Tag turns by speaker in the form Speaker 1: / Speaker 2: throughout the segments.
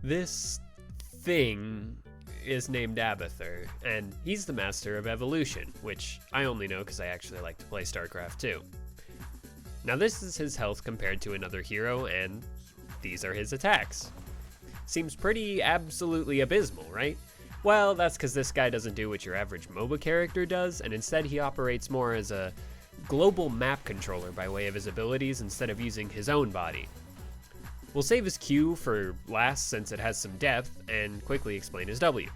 Speaker 1: This thing is named Abathur, and he's the master of evolution, which I only know because I actually like to play StarCraft 2. Now this is his health compared to another hero, and these are his attacks. Seems pretty absolutely abysmal, right? Well, that's because this guy doesn't do what your average MOBA character does, and instead he operates more as a global map controller by way of his abilities instead of using his own body. We'll save his Q for last since it has some depth, and quickly explain his W.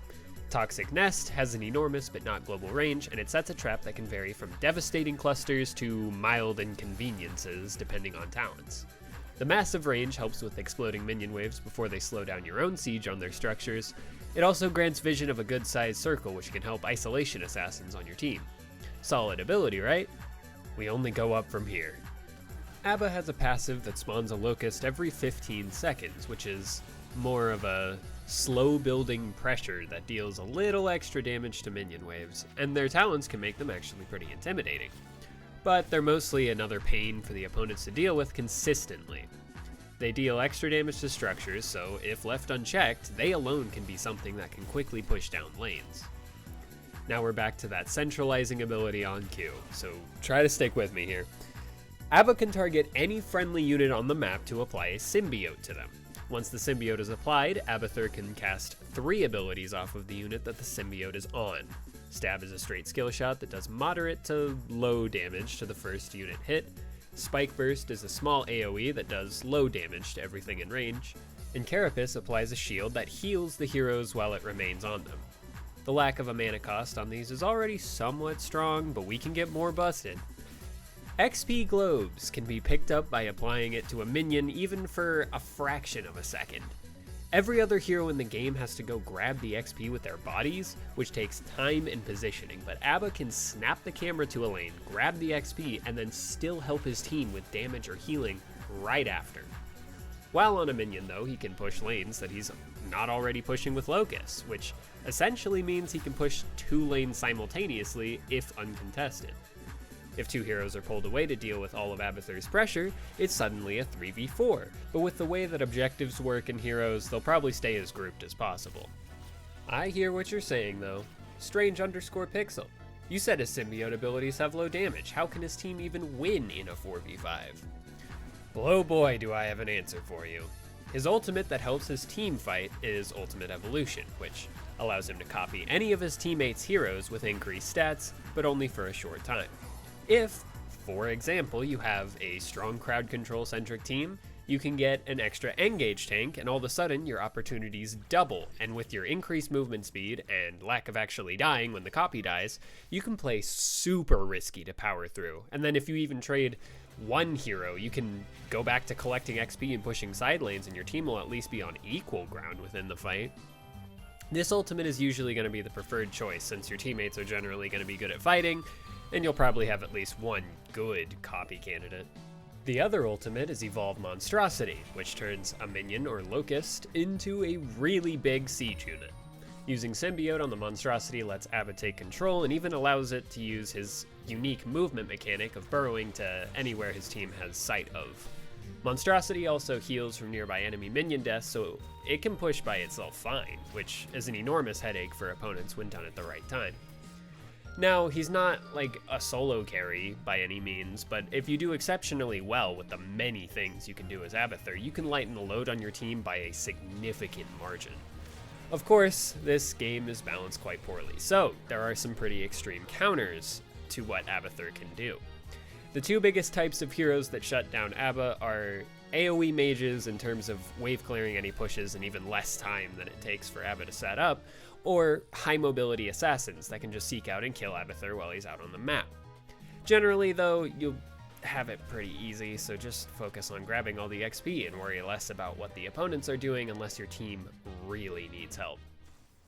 Speaker 1: Toxic Nest has an enormous but not global range, and it sets a trap that can vary from devastating clusters to mild inconveniences depending on talents. The massive range helps with exploding minion waves before they slow down your own siege on their structures. It also grants vision of a good-sized circle, which can help isolation assassins on your team. Solid ability, right? We only go up from here. Abba has a passive that spawns a locust every 15 seconds, which is more of a slow building pressure that deals a little extra damage to minion waves, and their talents can make them actually pretty intimidating. But they're mostly another pain for the opponents to deal with consistently. They deal extra damage to structures, so if left unchecked, they alone can be something that can quickly push down lanes. Now we're back to that centralizing ability on Q, so try to stick with me here. Abba can target any friendly unit on the map to apply a symbiote to them. Once the symbiote is applied, Abathur can cast 3 abilities off of the unit that the symbiote is on. Stab is a straight skill shot that does moderate to low damage to the first unit hit. Spike Burst is a small AoE that does low damage to everything in range. And Carapace applies a shield that heals the heroes while it remains on them. The lack of a mana cost on these is already somewhat strong, but we can get more busted. XP globes can be picked up by applying it to a minion even for a fraction of a second. Every other hero in the game has to go grab the XP with their bodies, which takes time and positioning, but Abba can snap the camera to a lane, grab the XP, and then still help his team with damage or healing right after. While on a minion though, he can push lanes that he's not already pushing with Locust, which essentially means he can push 2 lanes simultaneously if uncontested. If 2 heroes are pulled away to deal with all of Abathur's pressure, it's suddenly a 3v4, but with the way that objectives work in Heroes, they'll probably stay as grouped as possible. I hear what you're saying though. Strange_Pixel. You said his symbiote abilities have low damage, how can his team even win in a 4v5? Well, oh boy do I have an answer for you. His ultimate that helps his team fight is Ultimate Evolution, which allows him to copy any of his teammates' heroes with increased stats, but only for a short time. If, for example, you have a strong crowd control centric team, you can get an extra engage tank and all of a sudden your opportunities double, and with your increased movement speed and lack of actually dying when the copy dies, you can play super risky to power through. And then if you even trade one hero, you can go back to collecting XP and pushing side lanes, and your team will at least be on equal ground within the fight. This ultimate is usually going to be the preferred choice since your teammates are generally going to be good at fighting, and you'll probably have at least one good copy candidate. The other ultimate is Evolve Monstrosity, which turns a minion or locust into a really big siege unit. Using Symbiote on the Monstrosity lets Abba take control and even allows it to use his unique movement mechanic of burrowing to anywhere his team has sight of. Monstrosity also heals from nearby enemy minion deaths, so it can push by itself fine, which is an enormous headache for opponents when done at the right time. Now, he's not like a solo carry by any means, but if you do exceptionally well with the many things you can do as Abathur, you can lighten the load on your team by a significant margin. Of course, this game is balanced quite poorly, so there are some pretty extreme counters to what Abathur can do. The 2 biggest types of heroes that shut down Abba are AoE mages in terms of wave clearing any pushes and even less time than it takes for Abba to set up, or high mobility assassins that can just seek out and kill Abathur while he's out on the map. Generally though, you'll have it pretty easy, so just focus on grabbing all the XP and worry less about what the opponents are doing unless your team really needs help.